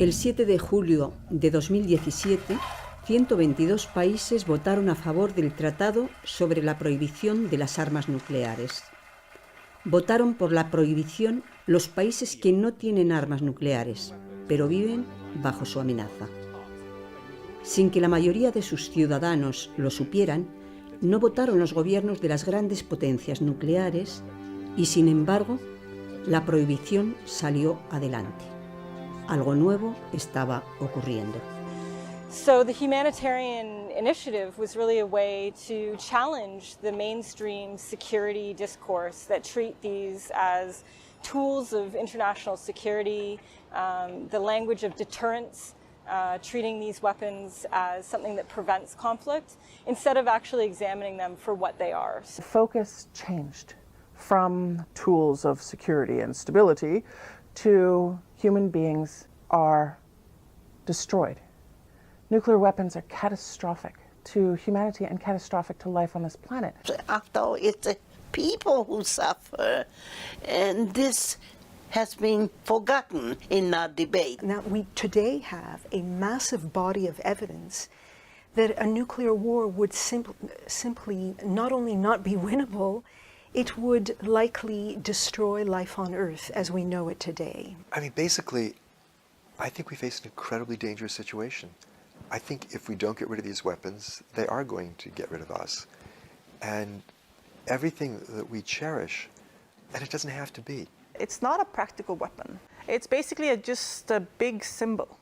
El 7 de julio de 2017, 122 países votaron a favor del Tratado sobre la prohibición de las armas nucleares. Votaron por la prohibición los países que no tienen armas nucleares, pero viven bajo su amenaza. Sin que la mayoría de sus ciudadanos lo supieran, no votaron los gobiernos de las grandes potencias nucleares y, sin embargo, la prohibición salió adelante. Algo nuevo estaba ocurriendo. So the humanitarian initiative was really a way to challenge the mainstream security discourse that treat these as tools of international security, the language of deterrence, treating these weapons as something that prevents conflict, instead of actually examining them for what they are. The focus changed from tools of security and stability to human beings are destroyed. Nuclear weapons are catastrophic to humanity and catastrophic to life on this planet. After all, it's the people who suffer, and this has been forgotten in our debate. Now, we today have a massive body of evidence that a nuclear war would simply not only not be winnable, it would likely destroy life on Earth as we know it today. I mean, basically, I think we face an incredibly dangerous situation. I think if we don't get rid of these weapons, they are going to get rid of us. And everything that we cherish, and it doesn't have to be. It's not a practical weapon. It's basically just a big symbol.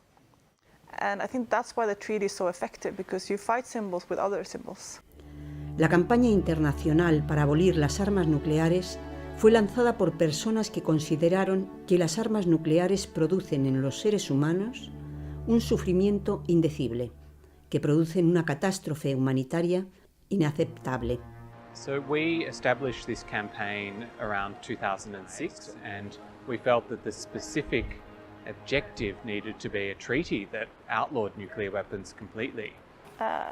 And I think that's why the treaty is so effective, because you fight symbols with other symbols. La campaña internacional para abolir las armas nucleares fue lanzada por personas que consideraron que las armas nucleares producen en los seres humanos un sufrimiento indecible, que producen una catástrofe humanitaria inaceptable. So we established this campaign around 2006, and we felt that the specific objective needed to be a treaty that outlawed nuclear weapons completely.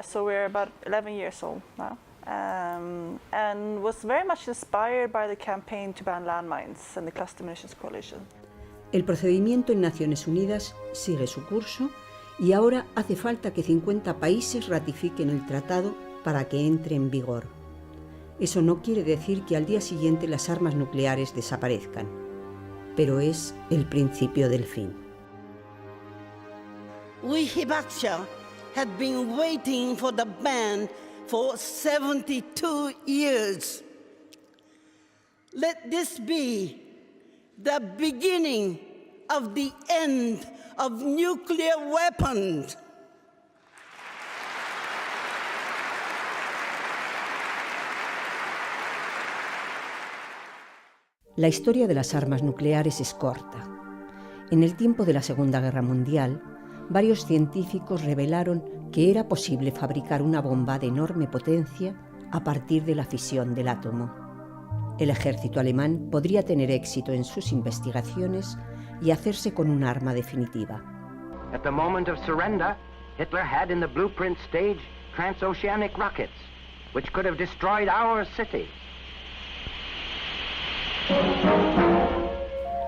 So we're about 11 years old now, and was very much inspired by the campaign to ban landmines and the Cluster Munitions Coalition. El procedimiento en Naciones Unidas sigue su curso y ahora hace falta que 50 países ratifiquen el tratado para que entre en vigor. Eso no quiere decir que al día siguiente las armas nucleares desaparezcan, pero es el principio del fin. We Hibakusha had been waiting for the ban for 72 years. Let this be the beginning of the end of nuclear weapons. La historia de las armas nucleares es corta. En el tiempo de la Segunda Guerra Mundial, varios científicos revelaron que era posible fabricar una bomba de enorme potencia a partir de la fisión del átomo. El ejército alemán podría tener éxito en sus investigaciones y hacerse con un arma definitiva. At the moment of surrender, Hitler had in the blueprint stage transoceanic rockets, which could have destroyed our city.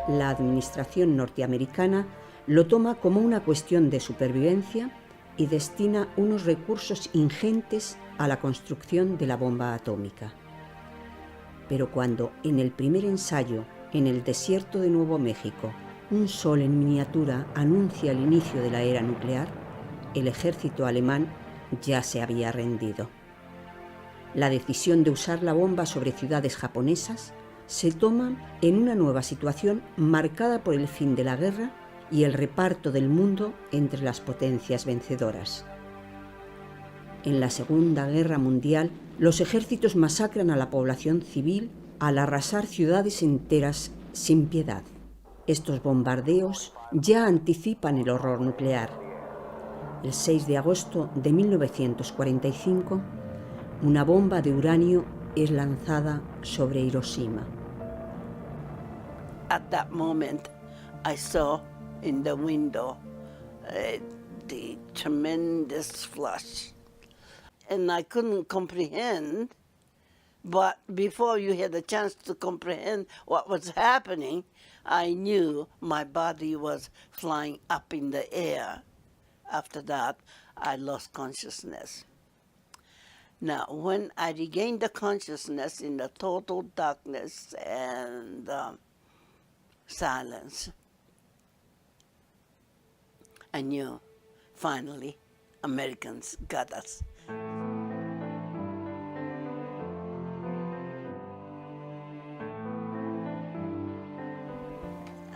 La administración norteamericana lo toma como una cuestión de supervivencia y destina unos recursos ingentes a la construcción de la bomba atómica. Pero cuando en el primer ensayo, en el desierto de Nuevo México, un sol en miniatura anuncia el inicio de la era nuclear, el ejército alemán ya se había rendido. La decisión de usar la bomba sobre ciudades japonesas se toma en una nueva situación marcada por el fin de la guerra y el reparto del mundo entre las potencias vencedoras. En la Segunda Guerra Mundial, los ejércitos masacran a la población civil al arrasar ciudades enteras sin piedad. Estos bombardeos ya anticipan el horror nuclear. El 6 de agosto de 1945, una bomba de uranio es lanzada sobre Hiroshima. At that moment, I saw in the window the tremendous flash, and I couldn't comprehend But before you had a chance to comprehend what was happening, I knew my body was flying up in the air. After that, I lost consciousness. Now, when I regained the consciousness in the total darkness and silence, I knew, finally, Americans got us.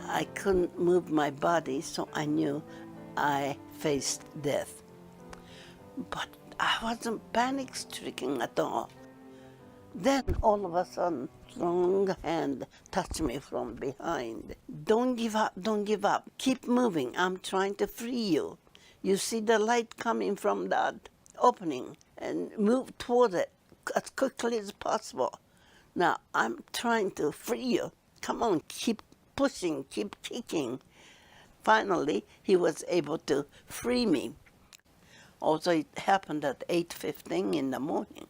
I couldn't move my body, so I knew I faced death. But I wasn't panic-stricken at all. Then all of a sudden, strong hand touched me from behind. Don't give up, don't give up. Keep moving, I'm trying to free you. You see the light coming from that opening and move toward it as quickly as possible. Now, I'm trying to free you. Come on, keep pushing, keep kicking. Finally, he was able to free me. Also, it happened at 8:15 in the morning.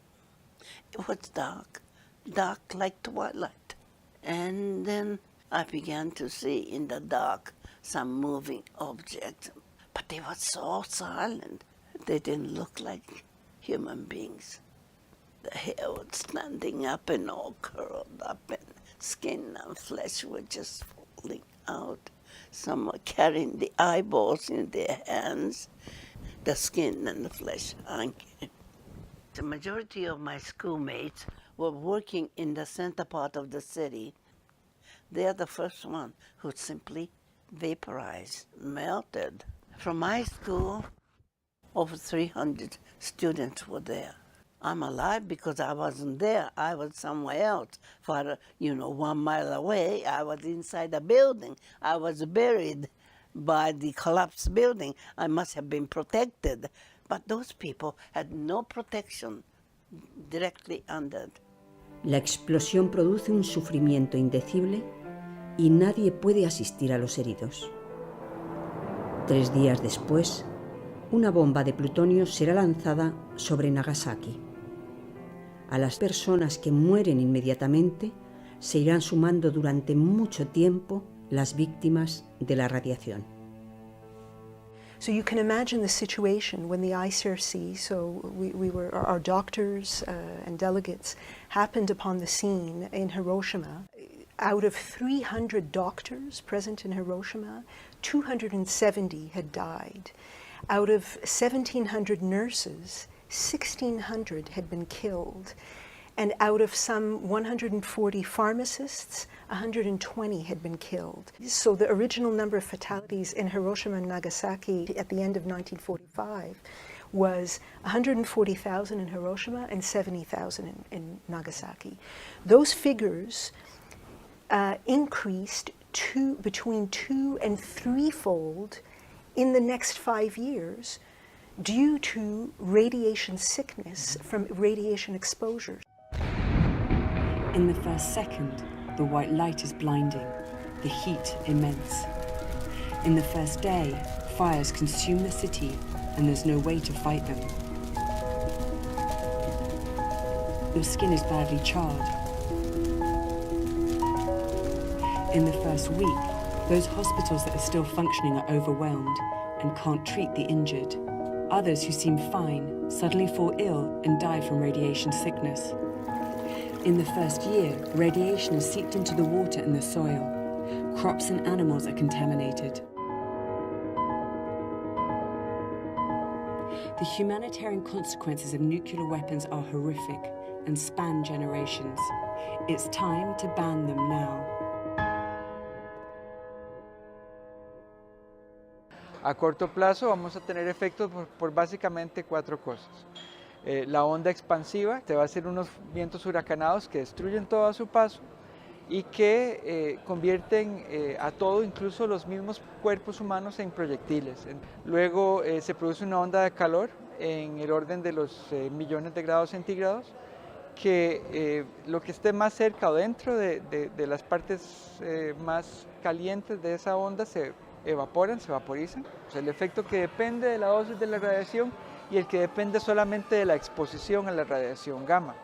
It was dark, dark like twilight. And then I began to see in the dark some moving objects, but they were so silent. They didn't look like human beings. The hair was standing up and all curled up, and skin and flesh were just falling out. Some were carrying the eyeballs in their hands, the skin and the flesh hanging. The majority of my schoolmates were working in the center part of the city. They are the first one who simply vaporized, melted. From my school, over 300 students were there. I'm alive because I wasn't there. I was somewhere else. For, 1 mile away, I was inside a building. I was buried by the collapsed building. I must have been protected. But those people had no protection directly under. La explosión produce un sufrimiento indecible y nadie puede asistir a los heridos. 3 días después, una bomba de plutonio será lanzada sobre Nagasaki. A las personas que mueren inmediatamente se irán sumando durante mucho tiempo las víctimas de la radiación. So you can imagine the situation when the ICRC, so our doctors and delegates happened upon the scene in Hiroshima. Out of 300 doctors present in Hiroshima, 270 had died. Out of 1,700 nurses, 1,600 had been killed. And out of some 140 pharmacists, 120 had been killed. So the original number of fatalities in Hiroshima and Nagasaki at the end of 1945 was 140,000 in Hiroshima and 70,000 in Nagasaki. Those figures increased between 2- and 3-fold in the next 5 years due to radiation sickness from radiation exposure. In the first second, the white light is blinding, the heat immense. In the first day, fires consume the city and there's no way to fight them. Your skin is badly charred. In the first week, those hospitals that are still functioning are overwhelmed and can't treat the injured. Others who seem fine suddenly fall ill and die from radiation sickness. In the first year, radiation has seeped into the water and the soil. Crops and animals are contaminated. The humanitarian consequences of nuclear weapons are horrific and span generations. It's time to ban them now. A corto plazo vamos a tener efectos por básicamente 4 cosas. La onda expansiva, te va a hacer unos vientos huracanados que destruyen todo a su paso y que convierten a todo, incluso los mismos cuerpos humanos, en proyectiles. Luego se produce una onda de calor en el orden de los millones de grados centígrados, que lo que esté más cerca o dentro de las partes más calientes de esa onda se evaporan, se vaporizan. O sea, el efecto que depende de la dosis de la radiación y el que depende solamente de la exposición a la radiación gamma.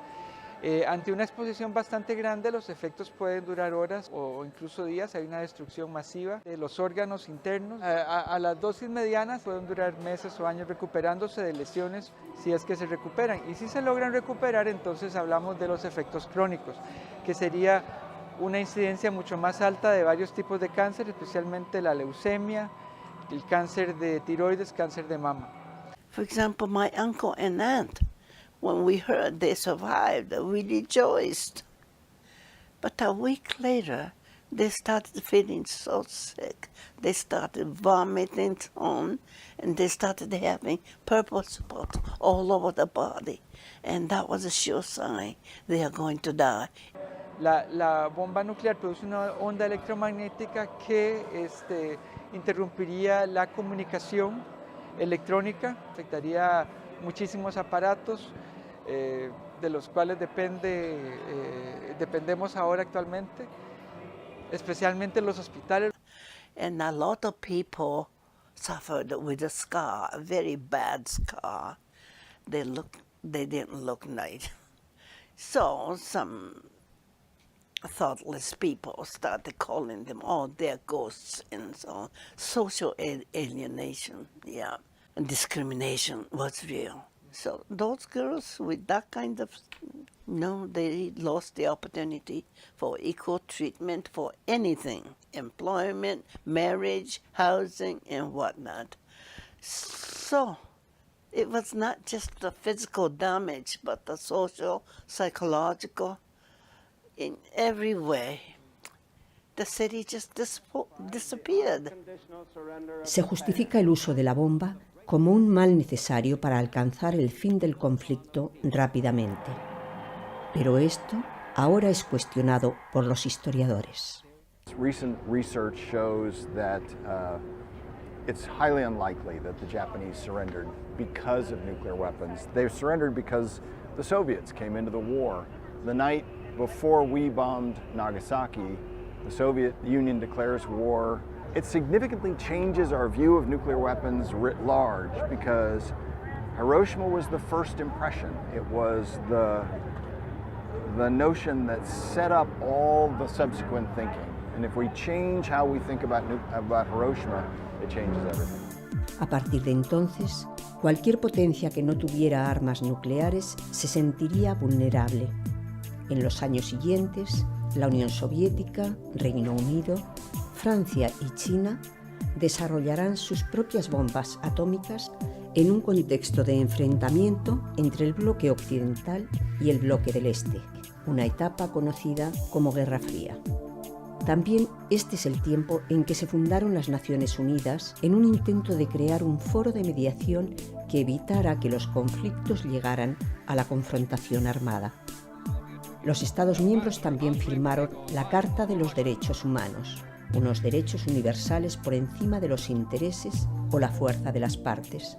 Ante una exposición bastante grande, los efectos pueden durar horas o incluso días. Hay una destrucción masiva de los órganos internos. A las dosis medianas pueden durar meses o años recuperándose de lesiones si es que se recuperan. Y si se logran recuperar, entonces hablamos de los efectos crónicos, que sería una incidencia mucho más alta de varios tipos de cáncer, especialmente la leucemia, el cáncer de tiroides, cáncer de mama. For example, my uncle and aunt, when we heard they survived, we rejoiced. But a week later, they started feeling so sick. They started vomiting on, and they started having purple spots all over the body. And that was a sure sign they are going to die. La bomba nuclear produce una onda electromagnética que interrumpiría la comunicación electrónica, afectaría muchísimos aparatos de los cuales dependemos ahora actualmente, especialmente los hospitales. And a lot of people suffered with a scar, a very bad scar. They didn't look nice. So some thoughtless people started calling them all their ghosts and so on. Social alienation, yeah. And discrimination was real. So those girls with that kind of, they lost the opportunity for equal treatment for anything, employment, marriage, housing, and whatnot. So it was not just the physical damage, but the social, psychological, in every way. The city just disappeared. Se justifica el uso de la bomba como un mal necesario para alcanzar el fin del conflicto rápidamente. Pero esto ahora es cuestionado por los historiadores. Recent research shows that it's highly unlikely that the Japanese surrendered because of nuclear weapons. They surrendered because the Soviets came into the war. The night before we bombed Nagasaki, the Soviet Union declares war. It significantly changes our view of nuclear weapons writ large because Hiroshima was the first impression. It was the notion that set up all the subsequent thinking. And if we change how we think about Hiroshima, it changes everything. A partir de entonces, cualquier potencia que no tuviera armas nucleares se sentiría vulnerable. En los años siguientes, la Unión Soviética, Reino Unido, Francia y China desarrollarán sus propias bombas atómicas en un contexto de enfrentamiento entre el bloque occidental y el bloque del este, una etapa conocida como Guerra Fría. También este es el tiempo en que se fundaron las Naciones Unidas en un intento de crear un foro de mediación que evitara que los conflictos llegaran a la confrontación armada. Los Estados miembros también firmaron la Carta de los Derechos Humanos, unos derechos universales por encima de los intereses o la fuerza de las partes.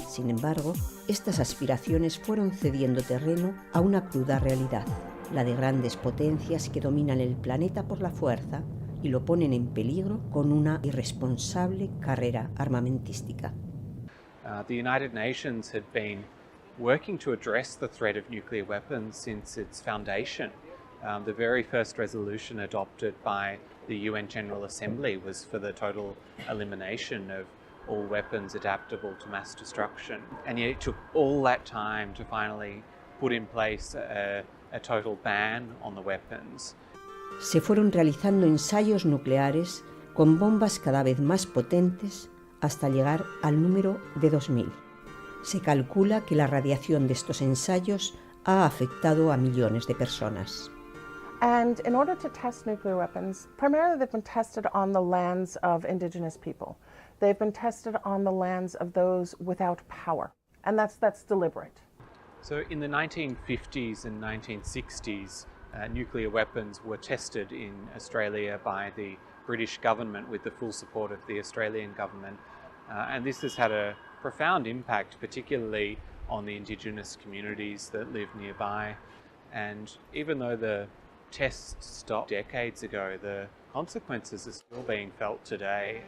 Sin embargo, estas aspiraciones fueron cediendo terreno a una cruda realidad, la de grandes potencias que dominan el planeta por la fuerza y lo ponen en peligro con una irresponsable carrera armamentística. The United Nations had been working to address the threat of nuclear weapons since its foundation. The very first resolution adopted by the UN General Assembly was for the total elimination of all weapons adaptable to mass destruction. And yet it took all that time to finally put in place a total ban on the weapons. Se fueron realizando ensayos nucleares con bombas cada vez más potentes hasta llegar al número de 2000. Se calcula que la radiación de estos ensayos ha afectado a millones de personas. And in order to test nuclear weapons, primarily they've been tested on the lands of indigenous people. They've been tested on the lands of those without power, and that's deliberate. So in the 1950s and 1960s, nuclear weapons were tested in Australia by the British government with the full support of the Australian government. And this has had a profound impact, particularly on the indigenous communities that live nearby. And even though the tests stopped decades ago, the consequences are still being felt today.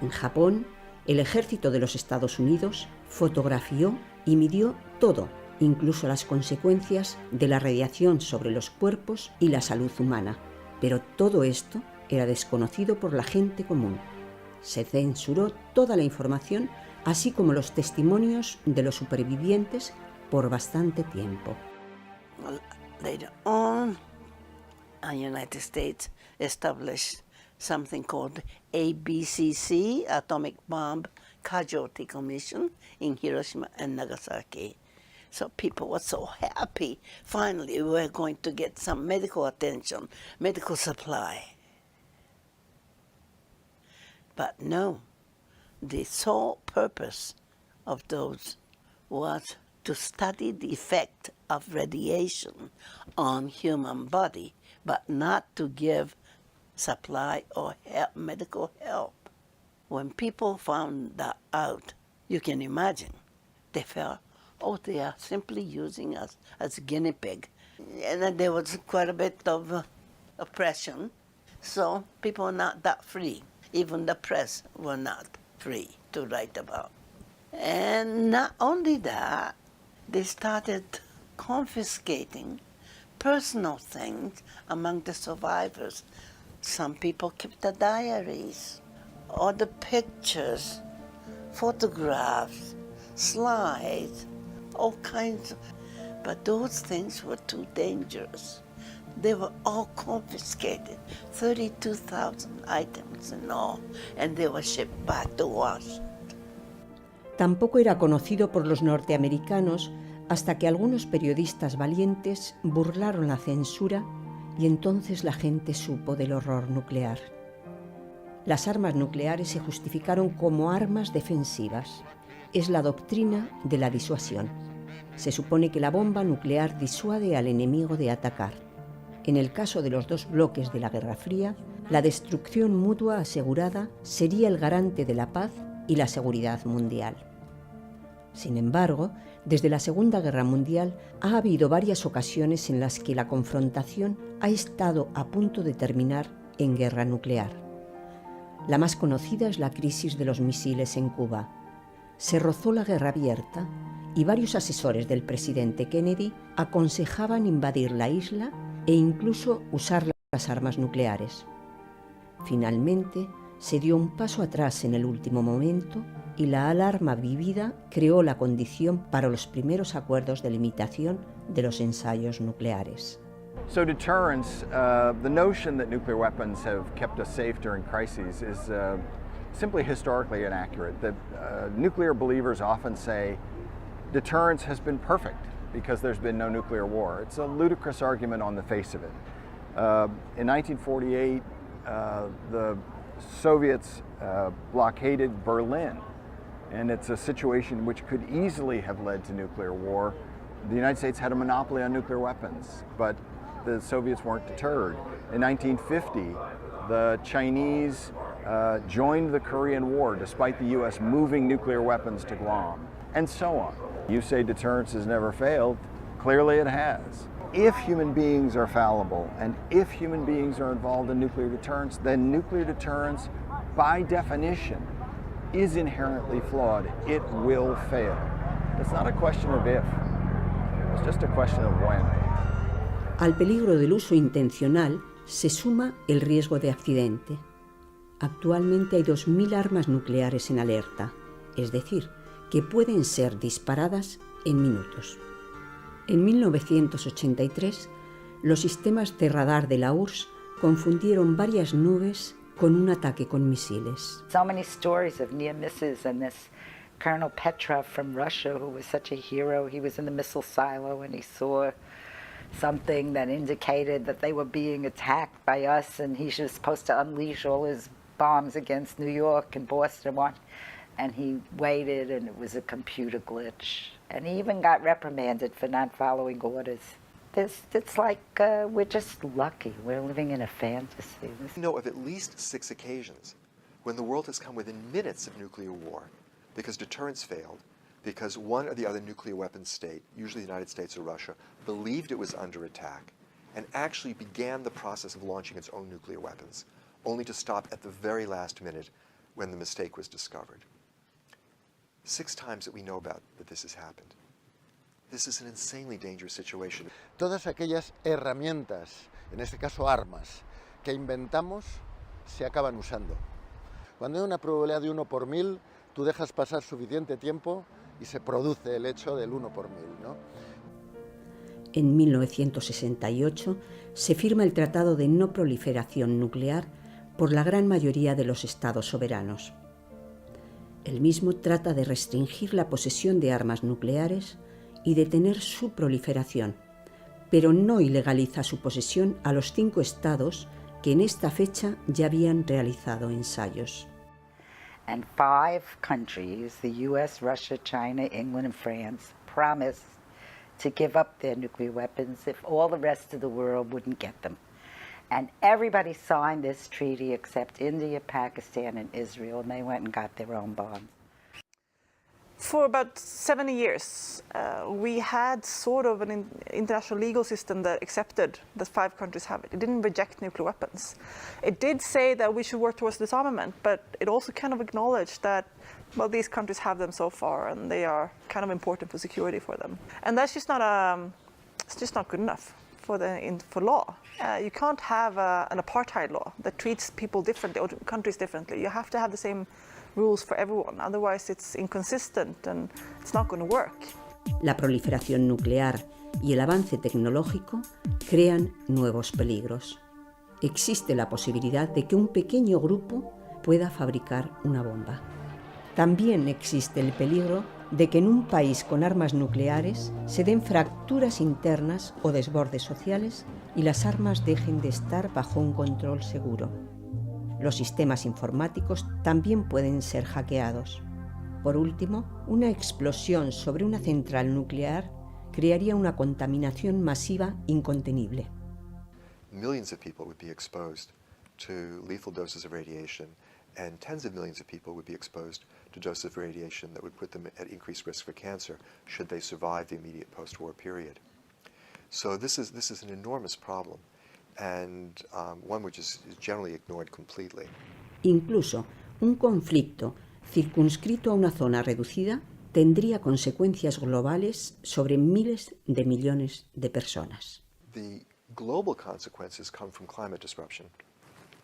En Japón, el ejército de los Estados Unidos fotografió y midió todo incluso las consecuencias de la radiación sobre los cuerpos y la salud humana. Pero todo esto era desconocido por la gente común. Se censuró toda la información, así como los testimonios de los supervivientes, por bastante tiempo. Well, later on, the United States established something called ABCC, Atomic Bomb Casualty Commission, in Hiroshima and Nagasaki. So people were so happy. Finally, we were going to get some medical attention, medical supply. But no, the sole purpose of those was to study the effect of radiation on human body, but not to give supply or help, medical help. When people found that out, you can imagine, they felt, oh, they are simply using us as guinea pig. And then there was quite a bit of oppression, so people were not that free. Even the press were not free to write about. And not only that, they started confiscating personal things among the survivors. Some people kept the diaries, or the pictures, photographs, slides, all kinds of, but those things were too dangerous. They were all confiscated, 32,000 items in all, and they were shipped back to Washington. Tampoco era conocido por los norteamericanos hasta que algunos periodistas valientes burlaron la censura y entonces la gente supo del horror nuclear. Las armas nucleares se justificaron como armas defensivas. Es la doctrina de la disuasión. Se supone que la bomba nuclear disuade al enemigo de atacar. En el caso de los dos bloques de la Guerra Fría, la destrucción mutua asegurada sería el garante de la paz y la seguridad mundial. Sin embargo, desde la Segunda Guerra Mundial ha habido varias ocasiones en las que la confrontación ha estado a punto de terminar en guerra nuclear. La más conocida es la crisis de los misiles en Cuba. Se rozó la guerra abierta y varios asesores del presidente Kennedy aconsejaban invadir la isla e incluso usar las armas nucleares. Finalmente, se dio un paso atrás en el último momento y la alarma vivida creó la condición para los primeros acuerdos de limitación de los ensayos nucleares. So deterrence, the notion that nuclear weapons have kept us safe during crises is simply historically inaccurate. That nuclear believers often say deterrence has been perfect because there's been no nuclear war. It's a ludicrous argument on the face of it. In 1948, the Soviets blockaded Berlin, and it's a situation which could easily have led to nuclear war. The United States had a monopoly on nuclear weapons, but the Soviets weren't deterred. In 1950, the Chinese joined the Korean War despite the US moving nuclear weapons to Guam, and so on. You say deterrence has never failed. Clearly it has. If human beings are fallible and if human beings are involved in nuclear deterrence, then nuclear deterrence, by definition, is inherently flawed. It will fail. It's not a question of if, it's just a question of when. Al peligro del uso intencional se suma el riesgo de accidente. Actualmente hay 2.000 armas nucleares en alerta, es decir, que pueden ser disparadas en minutos. En 1983, los sistemas de radar de la URSS confundieron varias nubes con un ataque con misiles. So many stories of near misses, and this Colonel Petrov from Russia, who was such a hero, he was in the missile silo and he saw something that indicated that they were being attacked by us, and he was supposed to unleash all his bombs against New York and Boston, and he waited, and it was a computer glitch. And he even got reprimanded for not following orders. It's like we're just lucky. We're living in a fantasy. We know of at least 6 occasions when the world has come within minutes of nuclear war because deterrence failed, because one or the other nuclear weapons state, usually the United States or Russia, believed it was under attack and actually began the process of launching its own nuclear weapons, only to stop at the very last minute when the mistake was discovered. 6 times that we know about that this has happened. This is an insanely dangerous situation. Todas aquellas herramientas, en este caso armas, que inventamos, se acaban usando. Cuando hay una probabilidad de 1 por 1000, tú dejas pasar suficiente tiempo y se produce el hecho del 1 por 1000, ¿no? En 1968 se firma el Tratado de No Proliferación Nuclear por la gran mayoría de los estados soberanos. El mismo trata de restringir la posesión de armas nucleares y detener su proliferación, pero no ilegaliza su posesión a los 5 estados que en esta fecha ya habían realizado ensayos. And 5 countries, the US, Russia, China, England, and France, promised to give up their nuclear weapons if all the rest of the world wouldn't get them. And everybody signed this treaty except India, Pakistan, and Israel, and they went and got their own bombs. For about 70 years, we had sort of an international legal system that accepted that 5 countries have it. It didn't reject nuclear weapons. It did say that we should work towards disarmament, but it also kind of acknowledged that, well, these countries have them so far, and they are kind of important for security for them. And that's just not it's just not good enough for law. You can't have an apartheid law that treats people differently or countries differently. You have to have the same rules for everyone, otherwise it's inconsistent and it's not going to work. La proliferación nuclear y el avance tecnológico crean nuevos peligros. Existe la posibilidad de que un pequeño grupo pueda fabricar una bomba. También existe el peligro de que en un país con armas nucleares se den fracturas internas o desbordes sociales y las armas dejen de estar bajo un control seguro. Los sistemas informáticos también pueden ser hackeados. Por último, una explosión sobre una central nuclear crearía una contaminación masiva incontenible. Millions of people would be exposed to lethal doses of radiation, and tens of millions of people would be exposed to doses of radiation that would put them at increased risk for cancer should they survive the immediate post-war period. So this is an enormous problem, and one which is generally ignored completely. Incluso un conflicto circunscrito a una zona reducida tendría consecuencias globales sobre miles de millones de personas. The global consequences come from climate disruption.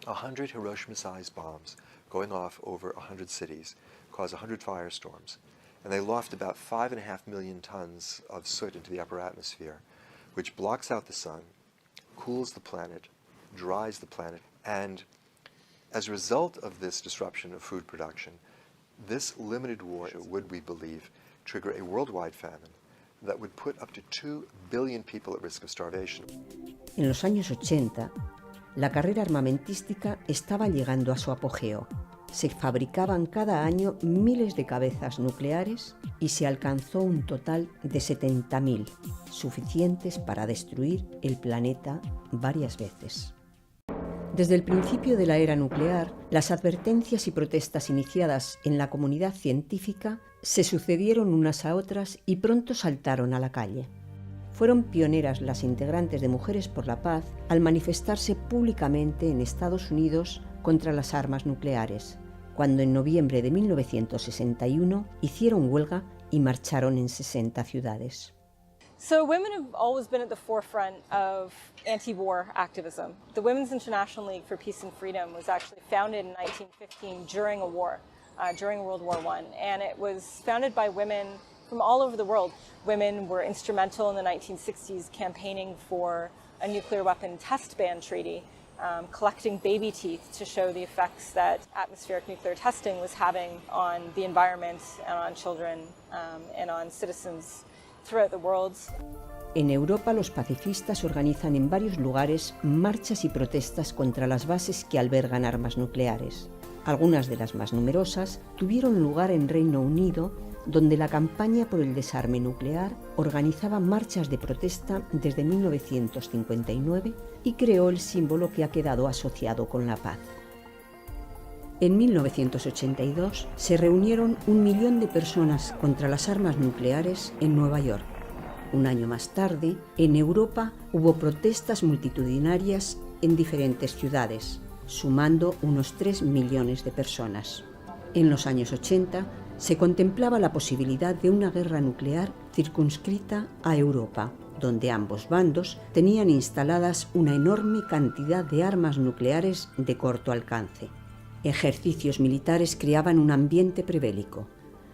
100 Hiroshima-sized bombs going off over 100 cities cause 100 firestorms, and they loft about 5.5 million tons of soot into the upper atmosphere, which blocks out the sun, cools the planet, dries the planet, and as a result of this disruption of food production, this limited war would, we believe, trigger a worldwide famine that would put up to 2 billion people at risk of starvation. En los años 80, la carrera armamentística estaba llegando a su apogeo. Se fabricaban cada año miles de cabezas nucleares y se alcanzó un total de 70.000, suficientes para destruir el planeta varias veces. Desde el principio de la era nuclear, las advertencias y protestas iniciadas en la comunidad científica se sucedieron unas a otras y pronto saltaron a la calle. Fueron pioneras las integrantes de Mujeres por la Paz al manifestarse públicamente en Estados Unidos contra las armas nucleares, cuando en noviembre de 1961 hicieron huelga y marcharon en 60 ciudades. So women have always been at the forefront of anti-war activism. The Women's International League for Peace and Freedom was actually founded in 1915 during a war, during World War I, and it was founded by women from all over the world. Women were instrumental in the 1960s campaigning for a nuclear weapon test ban treaty, collecting baby teeth to show the effects that atmospheric nuclear testing was having on the environment and on children and on citizens throughout the world. En Europa, los pacifistas organizan en varios lugares marchas y protestas contra las bases que albergan armas nucleares. Algunas de las más numerosas tuvieron lugar en Reino Unido, donde la campaña por el desarme nuclear organizaba marchas de protesta desde 1959 y creó el símbolo que ha quedado asociado con la paz. En 1982 se reunieron 1 millón de personas contra las armas nucleares en Nueva York. Un año más tarde, en Europa hubo protestas multitudinarias en diferentes ciudades, sumando unos 3 millones de personas. En los años 80, se contemplaba la posibilidad de una guerra nuclear circunscrita a Europa, donde ambos bandos tenían instaladas una enorme cantidad de armas nucleares de corto alcance. Ejercicios militares creaban un ambiente prebélico.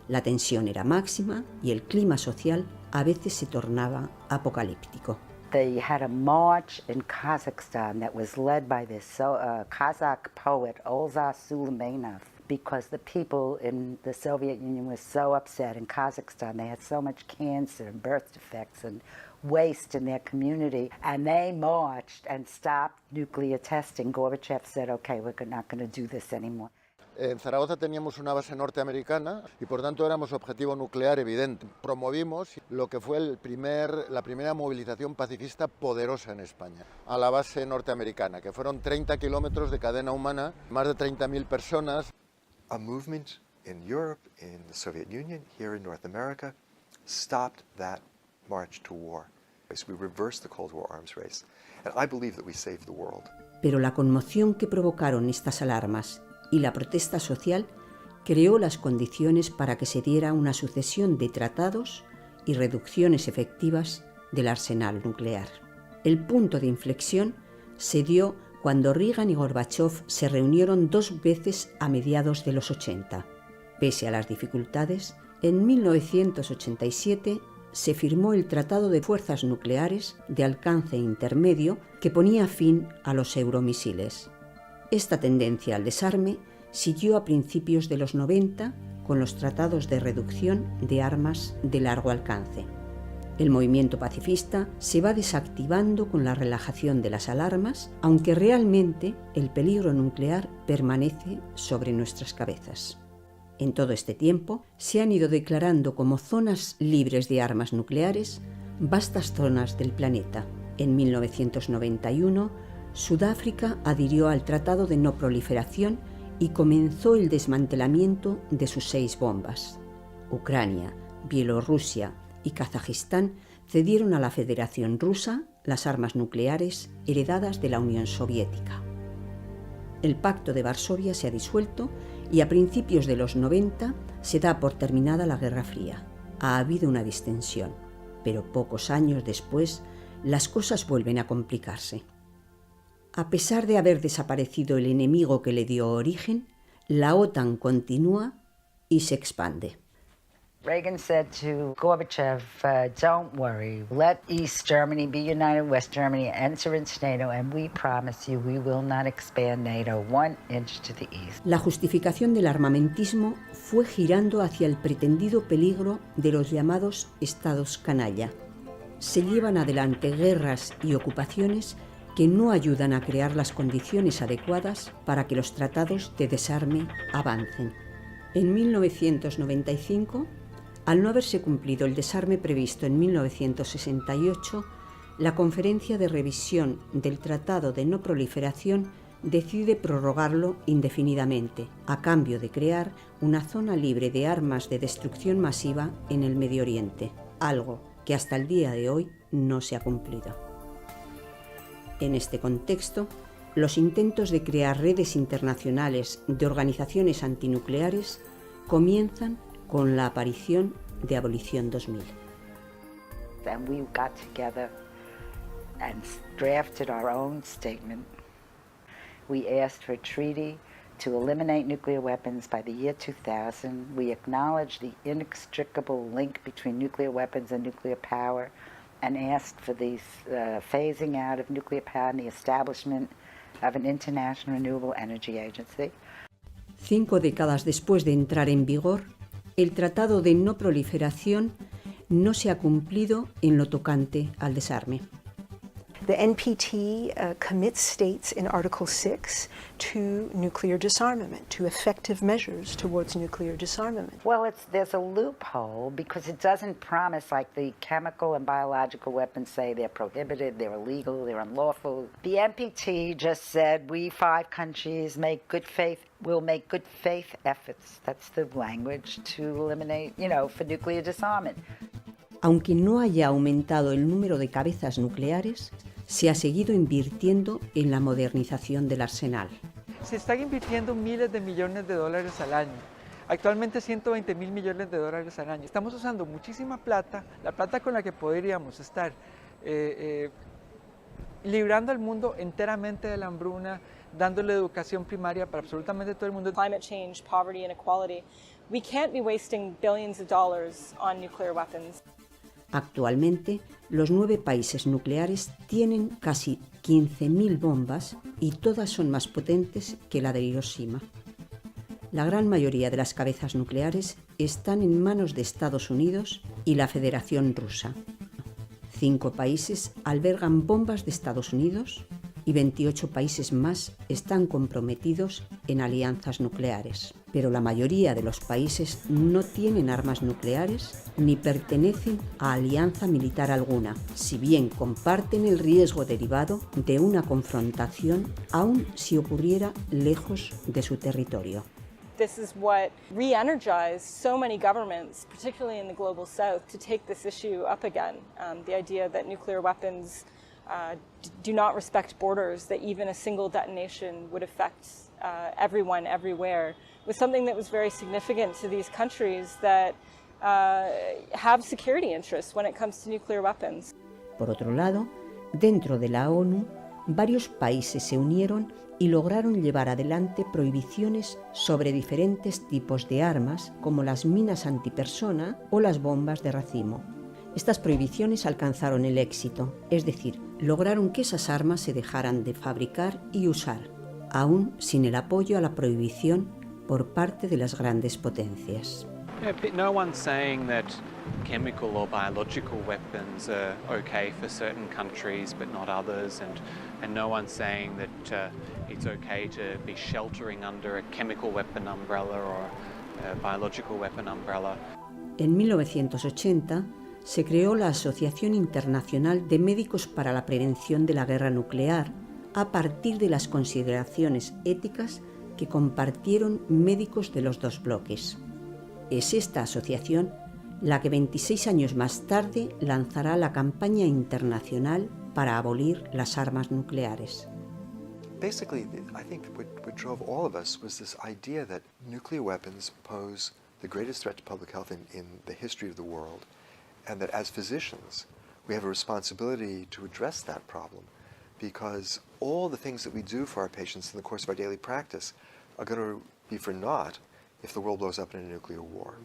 La tensión era máxima y el clima social a veces se tornaba apocalíptico. They had a march in Kazakhstan that was led by this Kazakh poet Olza Suleymanov, because the people in the Soviet Union were so upset. In Kazakhstan, they had so much cancer and birth defects and waste in their community, and they marched and stopped nuclear testing. Gorbachev said, okay, we're not going to do this anymore. En Zaragoza teníamos una base norteamericana y por tanto éramos objetivo nuclear evidente. Promovimos lo que fue la primera movilización pacifista poderosa en España, a la base norteamericana, que fueron 30 kilómetros de cadena humana, más de 30.000 personas. A movement in Europe, in the Soviet Union, here in North America, stopped that march to war. We reversed the Cold War arms race, and I believe that we saved the world. Pero la conmoción que provocaron estas alarmas y la protesta social creó las condiciones para que se diera una sucesión de tratados y reducciones efectivas del arsenal nuclear. El punto de inflexión se dio cuando Reagan y Gorbachev se reunieron 2 veces a mediados de los 80. Pese a las dificultades, en 1987 se firmó el Tratado de Fuerzas Nucleares de alcance intermedio que ponía fin a los euromisiles. Esta tendencia al desarme siguió a principios de los 90 con los tratados de reducción de armas de largo alcance. El movimiento pacifista se va desactivando con la relajación de las alarmas, aunque realmente el peligro nuclear permanece sobre nuestras cabezas. En todo este tiempo se han ido declarando como zonas libres de armas nucleares vastas zonas del planeta. En 1991, Sudáfrica adhirió al Tratado de No Proliferación y comenzó el desmantelamiento de sus 6 bombas. Ucrania, Bielorrusia y Kazajistán cedieron a la Federación Rusa las armas nucleares heredadas de la Unión Soviética. El Pacto de Varsovia se ha disuelto y a principios de los 90 se da por terminada la Guerra Fría. Ha habido una distensión, pero pocos años después las cosas vuelven a complicarse. A pesar de haber desaparecido el enemigo que le dio origen, la OTAN continúa y se expande. Reagan said to Gorbachev, don't worry, let East Germany be united, West Germany enter into NATO, and we promise you we will not expand NATO 1 inch to the east. La justificación del armamentismo fue girando hacia el pretendido peligro de los llamados estados canalla. Se llevan adelante guerras y ocupaciones que no ayudan a crear las condiciones adecuadas para que los tratados de desarme avancen. En 1995, al no haberse cumplido el desarme previsto en 1968, la Conferencia de Revisión del Tratado de No Proliferación decide prorrogarlo indefinidamente, a cambio de crear una zona libre de armas de destrucción masiva en el Medio Oriente, algo que hasta el día de hoy no se ha cumplido. En este contexto, los intentos de crear redes internacionales de organizaciones antinucleares comienzan con la aparición de Abolición 2000. And we got together and drafted our own statement. We asked for a treaty to eliminate nuclear weapons by the year 2000. We acknowledged the inextricable link between nuclear weapons and nuclear power, and asked for the phasing out of nuclear power and the establishment of an international renewable energy agency. 5 décadas después de entrar en vigor, el Tratado de No Proliferación no se ha cumplido en lo tocante al desarme. The NPT commits states in Article 6 to nuclear disarmament, to effective measures towards nuclear disarmament. Well, there's a loophole because it doesn't promise, like the chemical and biological weapons say they're prohibited, they're illegal, they're unlawful. The NPT just said we 5 countries will make good faith efforts, that's the language, to eliminate, for nuclear disarmament. Aunque no haya aumentado el número de cabezas nucleares, se ha seguido invirtiendo en la modernización del arsenal. Se están invirtiendo miles de millones de dólares al año. Actualmente 120.000 millones de dólares al año. Estamos usando muchísima plata, la plata con la que podríamos estar librando al mundo enteramente de la hambruna, dándole educación primaria para absolutamente todo el mundo. Climate change, poverty, inequality. We can't be wasting billions of dollars on nuclear weapons. Actualmente, los 9 países nucleares tienen casi 15.000 bombas y todas son más potentes que la de Hiroshima. La gran mayoría de las cabezas nucleares están en manos de Estados Unidos y la Federación Rusa. 5 países albergan bombas de Estados Unidos y 28 países más están comprometidos en alianzas nucleares. Pero la mayoría de los países no tienen armas nucleares ni pertenecen a alianza militar alguna, si bien comparten el riesgo derivado de una confrontación aun si ocurriera lejos de su territorio. This is what re-energized so many governments, particularly in the global south, to take this issue up again. The idea that nuclear weapons do not respect borders, that even a single detonation would affect everyone, everywhere, was something that was very significant to these countries that have security interests when it comes to nuclear weapons. Por otro lado, dentro de la ONU, varios países se unieron y lograron llevar adelante prohibiciones sobre diferentes tipos de armas, como las minas antipersona o las bombas de racimo. Estas prohibiciones alcanzaron el éxito, es decir, lograron que esas armas se dejaran de fabricar y usar, aún sin el apoyo a la prohibición por parte de las grandes potencias. No one's saying that chemical or biological weapons are okay for certain countries but not others, and no one's saying that it's okay to be sheltering under a chemical weapon umbrella or a biological weapon umbrella. En 1980 se creó la Asociación Internacional de Médicos para la Prevención de la Guerra Nuclear a partir de las consideraciones éticas que compartieron médicos de los dos bloques. Es esta asociación la que 26 años más tarde lanzará la campaña internacional para abolir las armas nucleares. Basically, I think what drove all of us was this idea that nuclear weapons pose the greatest threat to public health in the history of the world, and that as physicians, we have a responsibility to address that problem, because all the things that we do for our patients in the course of our daily practice are going to be for naught if the world blows up in a nuclear war.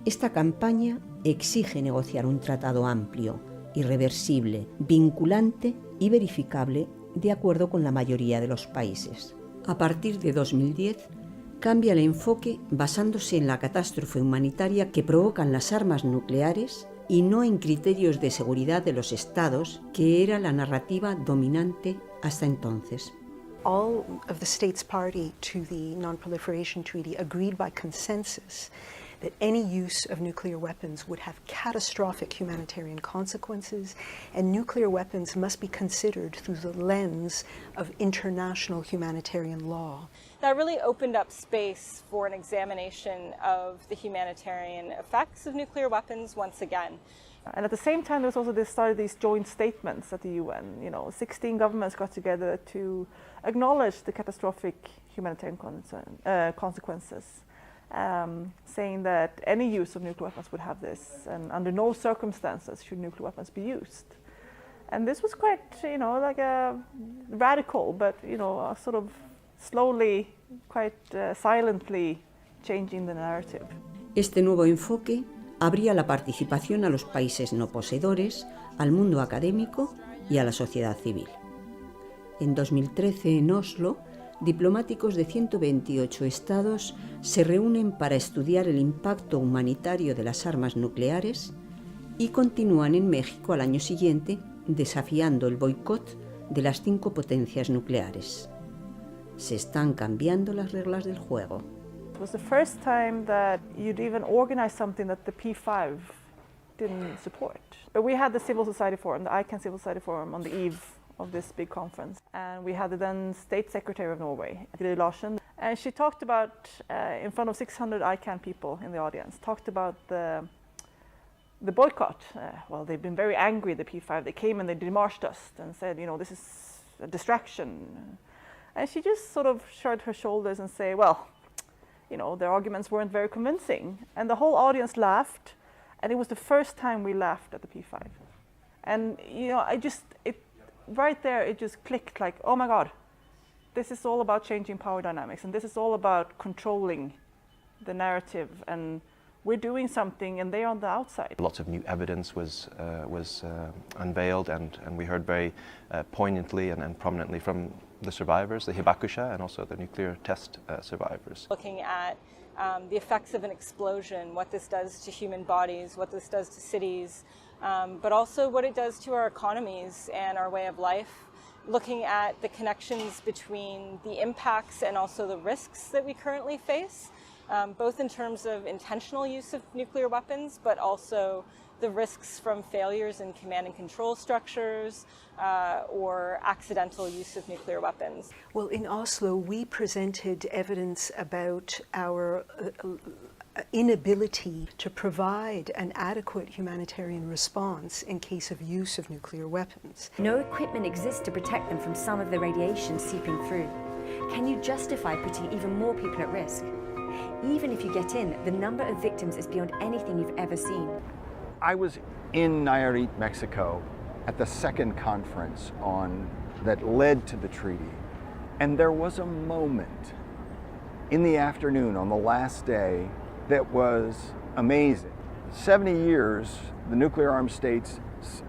Esta campaña exige negociar un tratado amplio, irreversible, vinculante y verificable de acuerdo con la mayoría de los países. A partir de 2010, cambia el enfoque basándose en la catástrofe humanitaria que provocan las armas nucleares y no en criterios de seguridad de los estados, que era la narrativa dominante hasta entonces. All of the states party to the Non-Proliferation Treaty agreed by consensus that any use of nuclear weapons would have catastrophic humanitarian consequences, and nuclear weapons must be considered through the lens of international humanitarian law. That really opened up space for an examination of the humanitarian effects of nuclear weapons once again. And at the same time, there was also started these joint statements at the UN. 16 governments got together to acknowledge the catastrophic humanitarian consequences, saying that any use of nuclear weapons would have this, and under no circumstances should nuclear weapons be used. And this was quite, like a radical, but sort of slowly, quite silently changing the narrative. Este nuevo enfoque abría la participación a los países no poseedores, al mundo académico y a la sociedad civil. En 2013, en Oslo, diplomáticos de 128 estados se reúnen para estudiar el impacto humanitario de las armas nucleares y continúan en México al año siguiente desafiando el boicot de las 5 potencias nucleares. Se están cambiando las reglas del juego. It was the first time that you'd even organize something that the P5 didn't support. But we had the Civil Society Forum, the ICANN Civil Society Forum, on the eve of this big conference. And we had the then State Secretary of Norway, Gry Larsen, and she talked about, in front of 600 ICANN people in the audience, talked about the boycott. Well, they've been very angry, the P5. They came and they demarched us and said, this is a distraction. And she just sort of shrugged her shoulders and said, well, their arguments weren't very convincing. And the whole audience laughed, and it was the first time we laughed at the P5. And, right there, it just clicked like, oh my God, this is all about changing power dynamics, and this is all about controlling the narrative, and we're doing something, and they're on the outside. Lots of new evidence was unveiled, and we heard very poignantly and prominently from the survivors, the hibakusha, and also the nuclear test survivors. Looking at the effects of an explosion, what this does to human bodies, what this does to cities, but also what it does to our economies and our way of life. Looking at the connections between the impacts and also the risks that we currently face, both in terms of intentional use of nuclear weapons, but also the risks from failures in command and control structures or accidental use of nuclear weapons. Well, in Oslo, we presented evidence about our inability to provide an adequate humanitarian response in case of use of nuclear weapons. No equipment exists to protect them from some of the radiation seeping through. Can you justify putting even more people at risk? Even if you get in, the number of victims is beyond anything you've ever seen. I was in Nayarit, Mexico, at the second conference that led to the treaty, and there was a moment in the afternoon on the last day that was amazing. 70 years, the nuclear armed states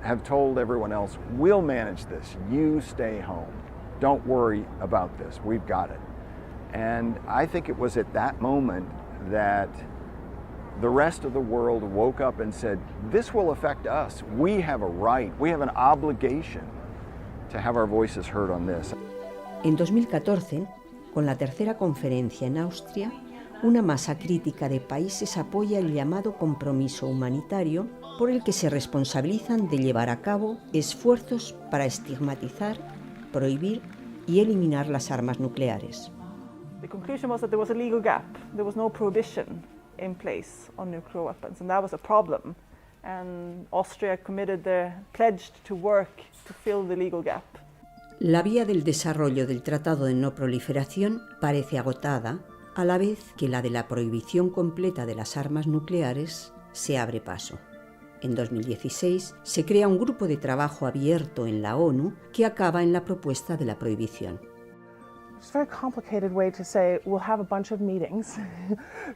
have told everyone else, we'll manage this, you stay home. Don't worry about this, we've got it. And I think it was at that moment that the rest of the world woke up and said, this will affect us. We have a right, we have an obligation to have our voices heard on this. En 2014, con la tercera conferencia en Austria, una masa crítica de países apoya el llamado compromiso humanitario por el que se responsabilizan de llevar a cabo esfuerzos para estigmatizar, prohibir y eliminar las armas nucleares. The conclusion was that there was a legal gap. There was no prohibition in place on nuclear weapons, and that was a problem. And Austria pledged to work to fill the legal gap. La vía del desarrollo del Tratado de No Proliferación parece agotada, a la vez que la de la prohibición completa de las armas nucleares se abre paso. En 2016 se crea un grupo de trabajo abierto en la ONU que acaba en la propuesta de la prohibición. It's a very complicated way to say we'll have a bunch of meetings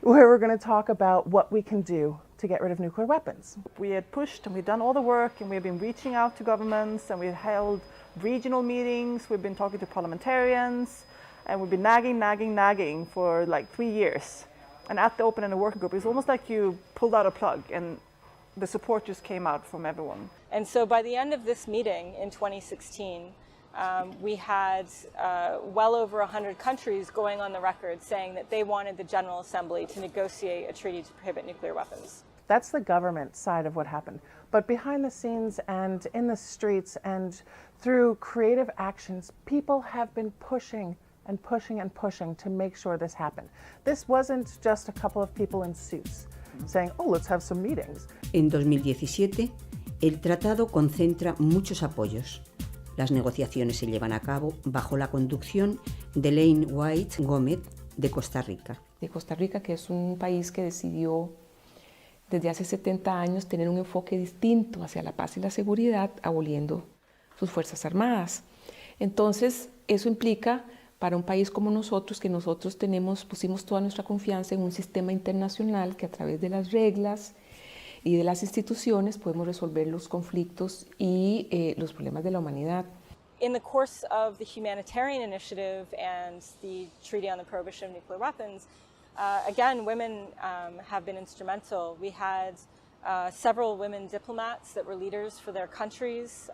where we're going to talk about what we can do to get rid of nuclear weapons. We had pushed and we've done all the work, and we've been reaching out to governments, and we've held regional meetings, we've been talking to parliamentarians, and we've been nagging for like 3 years. And at the Open and the Working Group, it's almost like you pulled out a plug and the support just came out from everyone. And so by the end of this meeting in 2016, we had well over 100 countries going on the record saying that they wanted the General Assembly to negotiate a treaty to prohibit nuclear weapons. That's the government side of what happened. But behind the scenes and in the streets and through creative actions, people have been pushing and pushing to make sure this happened. This wasn't just a couple of people in suits saying, oh, let's have some meetings. En 2017, el tratado concentra muchos apoyos. Las negociaciones se llevan a cabo bajo la conducción de Lane White Gómez de Costa Rica. De Costa Rica, que es un país que decidió desde hace 70 años tener un enfoque distinto hacia la paz y la seguridad, aboliendo sus fuerzas armadas. Entonces, eso implica para un país como nosotros, que nosotros pusimos toda nuestra confianza en un sistema internacional que a través de las reglas y de las instituciones podemos resolver los conflictos y los problemas de la humanidad. In the course of the humanitarian initiative and the Treaty on the Prohibition of Nuclear Weapons, again, women have been instrumental. We had several women diplomats that were leaders for their countries.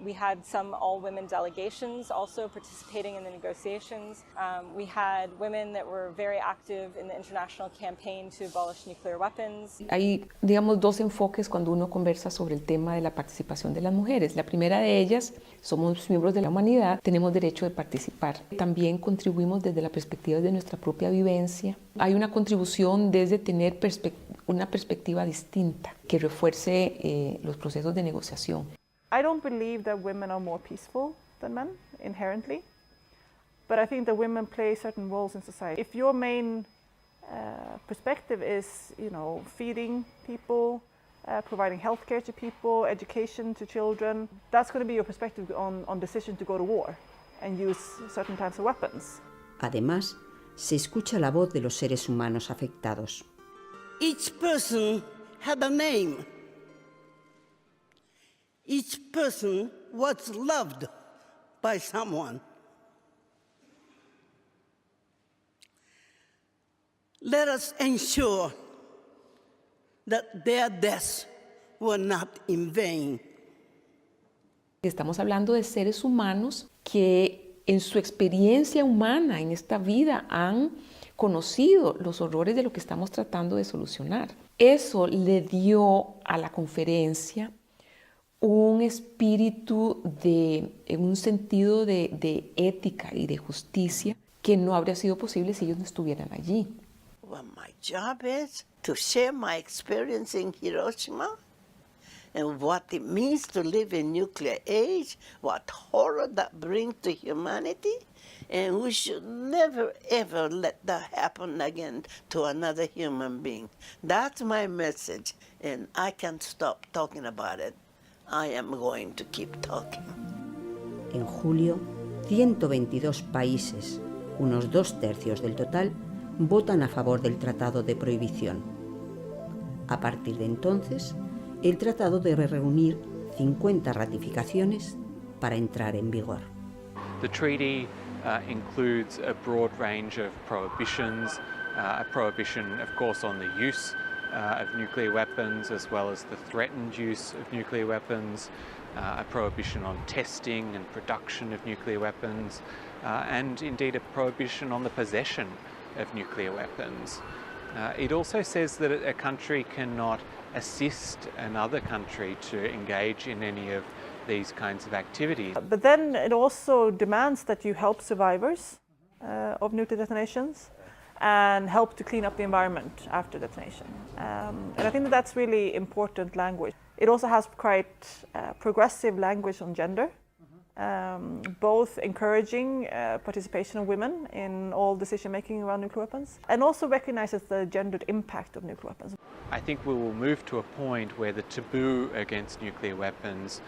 We had some all-women delegations also participating in the negotiations. We had women that were very active in the international campaign to abolish nuclear weapons. Hay, digamos, dos enfoques cuando uno conversa sobre el tema de la participación de las mujeres. La primera de ellas, somos miembros de la humanidad, tenemos derecho de participar. También contribuimos desde la perspectiva de nuestra propia vivencia. Hay una contribución desde tener una perspectiva distinta que refuerce los procesos de negociación. I don't believe that women are more peaceful than men inherently, but I think that women play certain roles in society. If your main perspective is, feeding people, providing healthcare to people, education to children. That's going to be your perspective on decision to go to war and use certain types of weapons. Además, se escucha la voz de los seres humanos afectados. Each person had a name. Each person was loved by someone. Let us ensure that their deaths were not in vain. Estamos hablando de seres humanos que en su experiencia humana en esta vida han conocido los horrores de lo que estamos tratando de solucionar. Eso le dio a la conferencia un espíritu en un sentido de ética y de justicia que no habría sido posible si ellos no estuvieran allí. Well, my job is to share my experience in Hiroshima and what it means to live in nuclear age, what horror that brings to humanity, and we should never ever let that happen again to another human being. That's my message, and I can't stop talking about it. I am going to keep talking. En julio, 122 países, unos 2/3 del total, votan a favor del Tratado de Prohibición. A partir de entonces, el tratado debe reunir 50 ratificaciones para entrar en vigor. The treaty includes a broad range of prohibitions, a prohibition, of course, on the use of nuclear weapons, as well as the threatened use of nuclear weapons, a prohibition on testing and production of nuclear weapons, and indeed a prohibition on the possession of nuclear weapons. It also says that a country cannot assist another country to engage in any of these kinds of activities. But then it also demands that you help survivors of nuclear detonations and help to clean up the environment after detonation. And I think that that's really important language. It also has quite progressive language on gender, both encouraging participation of women in all decision-making around nuclear weapons, and also recognizes the gendered impact of nuclear weapons. I think we will move to a point where the taboo against nuclear weapons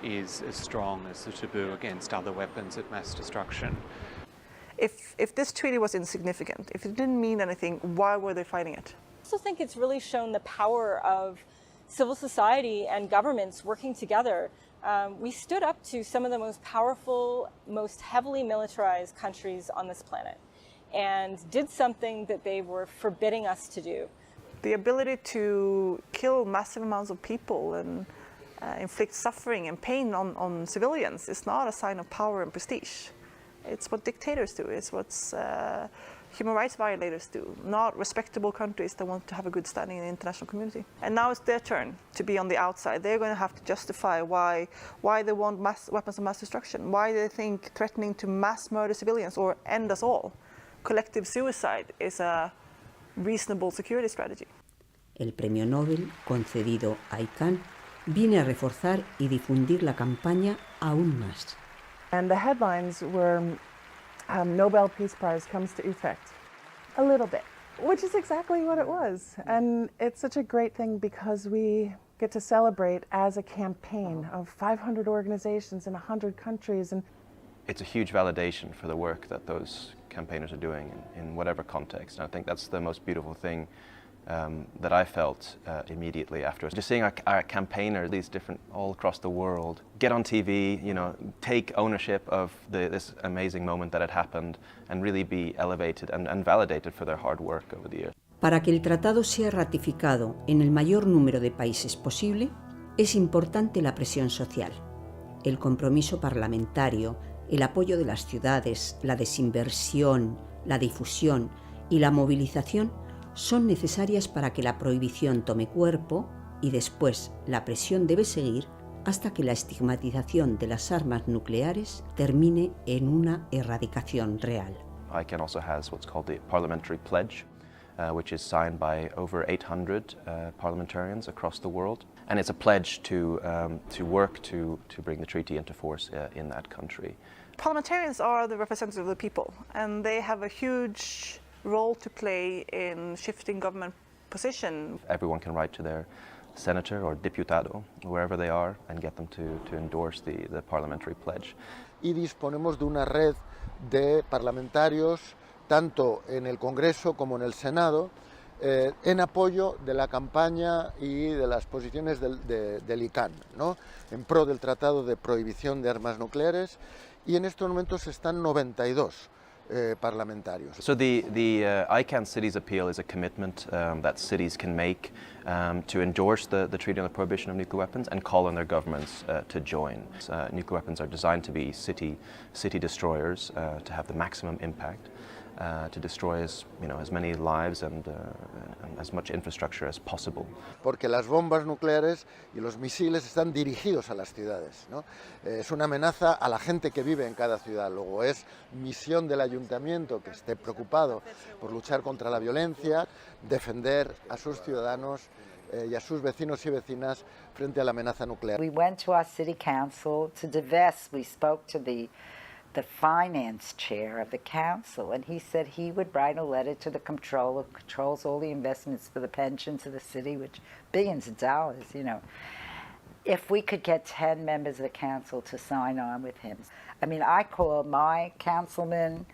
is as strong as the taboo against other weapons of mass destruction. If this treaty was insignificant, if it didn't mean anything, why were they fighting it? I also think it's really shown the power of civil society and governments working together. We stood up to some of the most powerful, most heavily militarized countries on this planet and did something that they were forbidding us to do. The ability to kill massive amounts of people and inflict suffering and pain on civilians is not a sign of power and prestige. It's what dictators do, it's what human rights violators do, not respectable countries that want to have a good standing in the international community. And now it's their turn to be on the outside. They're going to have to justify why they want weapons of mass destruction, why they think threatening to mass murder civilians or end us all, collective suicide, is a reasonable security strategy. El premio Nobel concedido a ICANN viene a reforzar y difundir la campaña aún más. And the headlines were Nobel Peace Prize comes to Utrecht. A little bit, which is exactly what it was. And it's such a great thing because we get to celebrate as a campaign of 500 organizations in 100 countries. And it's a huge validation for the work that those campaigners are doing in whatever context. And I think that's the most beautiful thing that I felt immediately afterwards. Just seeing our campaigners, these different, all across the world, get on TV, take ownership of this amazing moment that had happened and really be elevated and validated for their hard work over the years. Para que el tratado sea ratificado en el mayor número de países posible, es importante la presión social, el compromiso parlamentario, el apoyo de las ciudades, la desinversión, la difusión y la movilización son necesarias para que la prohibición tome cuerpo y después la presión debe seguir hasta que la estigmatización de las armas nucleares termine en una erradicación real. ICANN also has what's called the Parliamentary Pledge, which is signed by over 800 parliamentarians across the world. And it's a pledge to work to bring the treaty into force in that country. Parliamentarians are the representatives of the people, and they have a huge role to play in shifting government position. Everyone can write to their senator or diputado, wherever they are, and get them to endorse the parliamentary pledge. Y disponemos de una red de parlamentarios, tanto en el Congreso como en el Senado, en apoyo de la campaña y de las posiciones del ICANN, ¿no? En pro del Tratado de Prohibición de Armas Nucleares, y en estos momentos están 92 parlamentarios. So the ICANN Cities Appeal is a commitment that cities can make to endorse the Treaty on the Prohibition of Nuclear Weapons and call on their governments to join. Nuclear weapons are designed to be city destroyers, to have the maximum impact, to destroy as many lives and as much infrastructure as possible. Porque las bombas nucleares y los misiles están dirigidos a las ciudades, ¿no? Es una amenaza a la gente que vive en cada ciudad. Luego es misión del ayuntamiento que esté preocupado por luchar contra la violencia, defender a sus ciudadanos y a sus vecinos y vecinas frente a la amenaza nuclear. We went to our city council to divest. We spoke to the finance chair of the council, and he said he would write a letter to the comptroller who controls all the investments for the pensions of the city, which billions of dollars, you know. If we could get 10 members of the council to sign on with him. I mean, I called my councilman,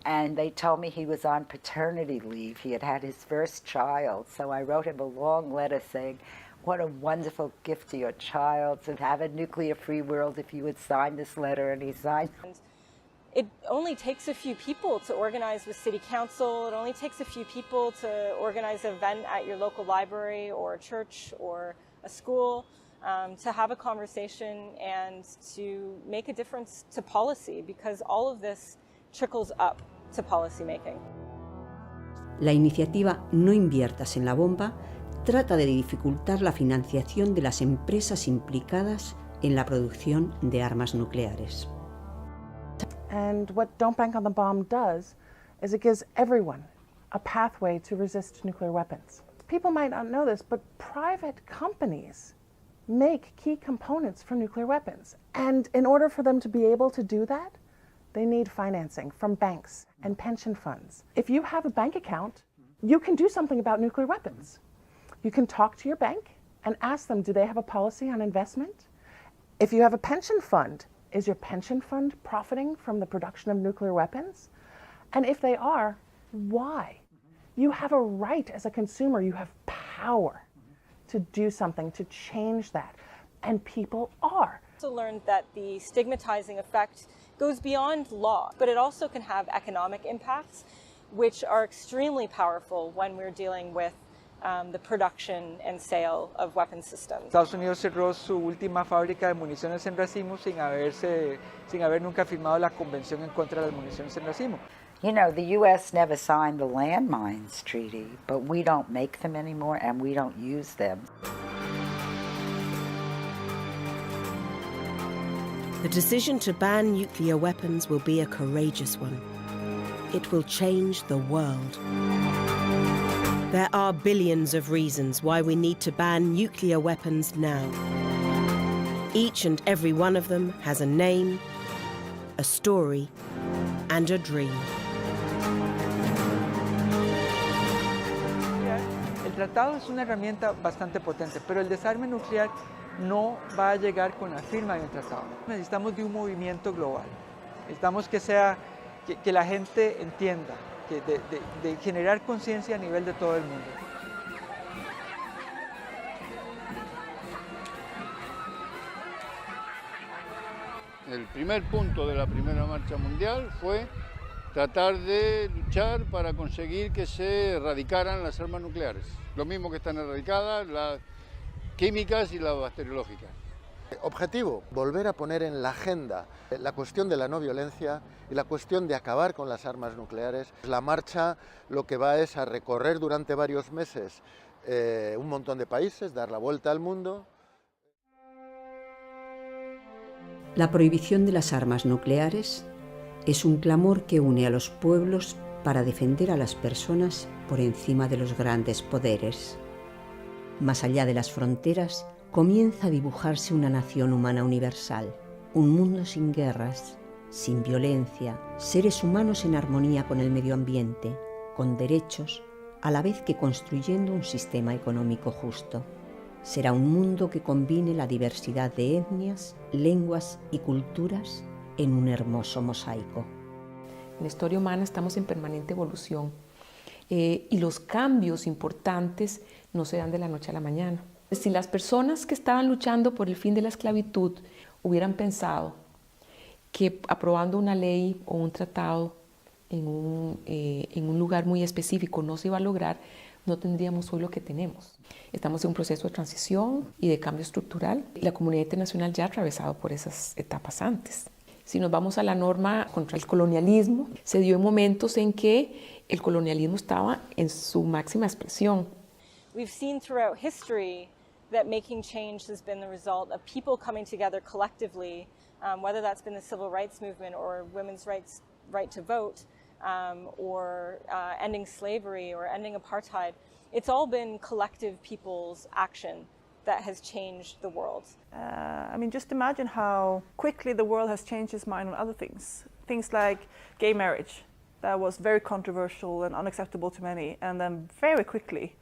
and they told me he was on paternity leave. He had had his first child, so I wrote him a long letter saying, what a wonderful gift to your child to have a nuclear-free world if you would sign this letter, and he signed. It only takes a few people to organize with city council. It only takes a few people to organize an event at your local library or a church or a school, to have a conversation and to make a difference to policy, because all of this trickles up to policy making. La iniciativa No inviertas en la bomba trata de dificultar la financiación de las empresas implicadas en la producción de armas nucleares. And what Don't Bank on the Bomb does is it gives everyone a pathway to resist nuclear weapons. People might not know this, but private companies make key components for nuclear weapons. And in order for them to be able to do that, they need financing from banks and pension funds. If you have a bank account, you can do something about nuclear weapons. You can talk to your bank and ask them, do they have a policy on investment? If you have a pension fund, is your pension fund profiting from the production of nuclear weapons? And if they are, why? You have a right as a consumer, you have power to do something, to change that. And people are. I also learned that the stigmatizing effect goes beyond law, but it also can have economic impacts, which are extremely powerful when we're dealing with the production and sale of weapon systems. Estados Unidos cerró su última fábrica de municiones en racimo sin haber nunca firmado la convención en contra de las municiones en racimo. You know, the U.S. never signed the landmines treaty, but we don't make them anymore and we don't use them. The decision to ban nuclear weapons will be a courageous one. It will change the world. There are billions of reasons why we need to ban nuclear weapons now. Each and every one of them has a name, a story, and a dream. El tratado es una herramienta bastante potente, pero el desarme nuclear no va a llegar con la firma de un tratado. Necesitamos de un movimiento global. Necesitamos que la gente entienda, de generar conciencia a nivel de todo el mundo. El primer punto de la primera marcha mundial fue tratar de luchar para conseguir que se erradicaran las armas nucleares. Lo mismo que están erradicadas las químicas y las bacteriológicas. Objetivo, volver a poner en la agenda la cuestión de la no violencia y la cuestión de acabar con las armas nucleares. La marcha lo que va es a recorrer durante varios meses un montón de países, dar la vuelta al mundo. La prohibición de las armas nucleares es un clamor que une a los pueblos para defender a las personas por encima de los grandes poderes. Más allá de las fronteras, comienza a dibujarse una nación humana universal, un mundo sin guerras, sin violencia, seres humanos en armonía con el medio ambiente, con derechos, a la vez que construyendo un sistema económico justo. Será un mundo que combine la diversidad de etnias, lenguas y culturas en un hermoso mosaico. En la historia humana estamos en permanente evolución y los cambios importantes no se dan de la noche a la mañana. Si las personas que estaban luchando por el fin de la esclavitud hubieran pensado que aprobando una ley o un tratado en un lugar muy específico no se iba a lograr, no tendríamos hoy lo que tenemos. Estamos en un proceso de transición y de cambio estructural. La comunidad internacional ya ha atravesado por esas etapas antes. Si nos vamos a la norma contra el colonialismo, se dio en momentos en que el colonialismo estaba en su máxima expresión. We've seen throughout history that making change has been the result of people coming together collectively, whether that's been the civil rights movement or women's right to vote, or ending slavery or ending apartheid. It's all been collective people's action that has changed the world. I mean, just imagine how quickly the world has changed its mind on other things. Things like gay marriage, that was very controversial and unacceptable to many, and then very quickly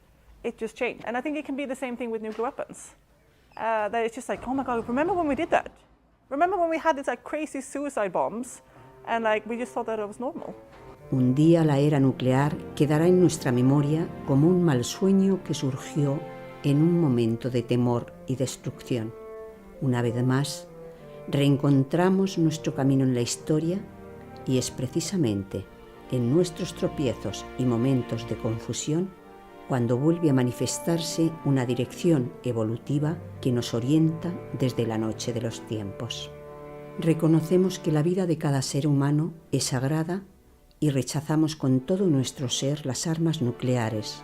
it just changed. And I think it can be the same thing with nuclear weapons. That it's just like, oh my God, remember when we did that? Remember when we had these like crazy suicide bombs, and like we just thought that it was normal. Un día la era nuclear quedará en nuestra memoria como un mal sueño que surgió en un momento de temor y destrucción. Una vez más, reencontramos nuestro camino en la historia y es precisamente en nuestros tropiezos y momentos de confusión cuando vuelve a manifestarse una dirección evolutiva que nos orienta desde la noche de los tiempos. Reconocemos que la vida de cada ser humano es sagrada y rechazamos con todo nuestro ser las armas nucleares,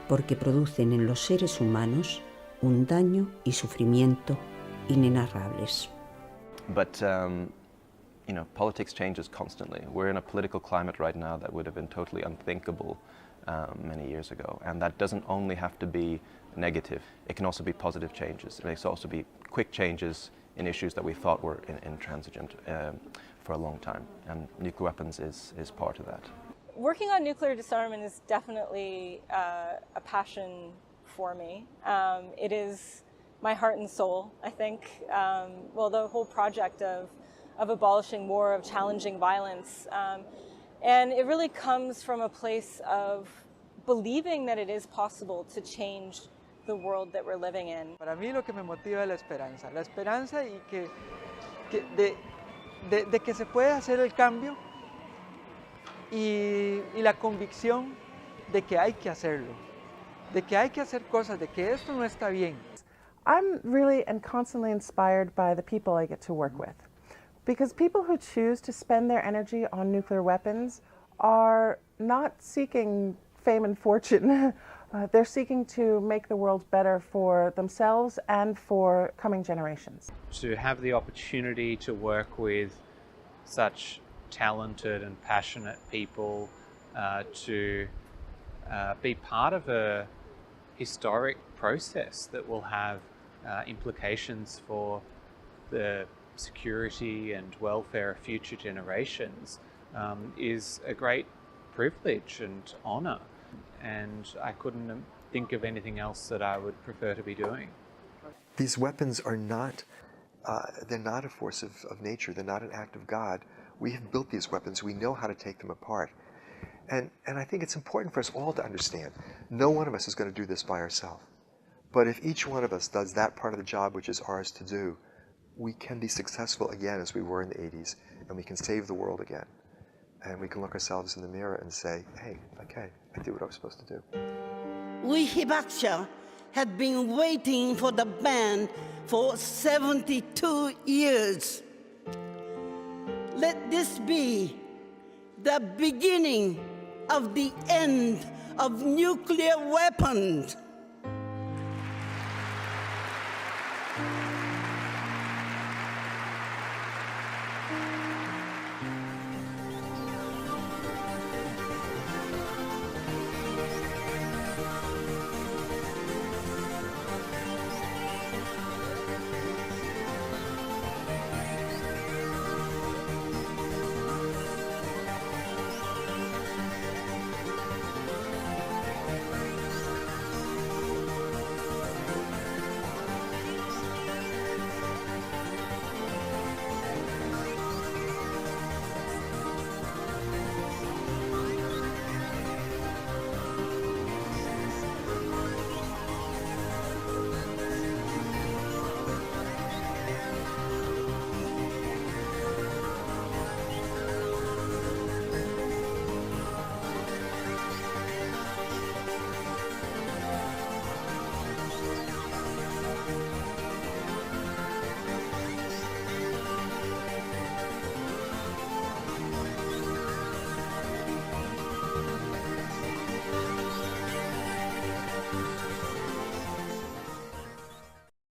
porque producen en los seres humanos un daño y sufrimiento inenarrables. But, politics changes constantly. We're in a political climate right now that would have been totally unthinkable many years ago. And that doesn't only have to be negative. It can also be positive changes. It can also be quick changes in issues that we thought were intransigent for a long time. And nuclear weapons is part of that. Working on nuclear disarmament is definitely a passion for me. It is my heart and soul, I think. The whole project of abolishing war, of challenging violence. And it really comes from a place of believing that it is possible to change the world that we're living in. Para mí lo que me motiva es la esperanza y de que se puede hacer el cambio y la convicción de que hay que hacerlo, de que hay que hacer cosas, de que esto no está bien. I'm really and constantly inspired by the people I get to work with, because people who choose to spend their energy on nuclear weapons are not seeking fame and fortune. They're seeking to make the world better for themselves and for coming generations. To have the opportunity to work with such talented and passionate people, to be part of a historic process that will have implications for the security and welfare of future generations is a great privilege and honour. And I couldn't think of anything else that I would prefer to be doing. These weapons are not, they're not a force of nature, they're not an act of God. We have built these weapons, we know how to take them apart. And I think it's important for us all to understand, no one of us is going to do this by ourselves. But if each one of us does that part of the job which is ours to do, we can be successful again as we were in the 80s, and we can save the world again. And we can look ourselves in the mirror and say, hey, okay, I did what I was supposed to do. We Hibakusha had been waiting for the ban for 72 years. Let this be the beginning of the end of nuclear weapons.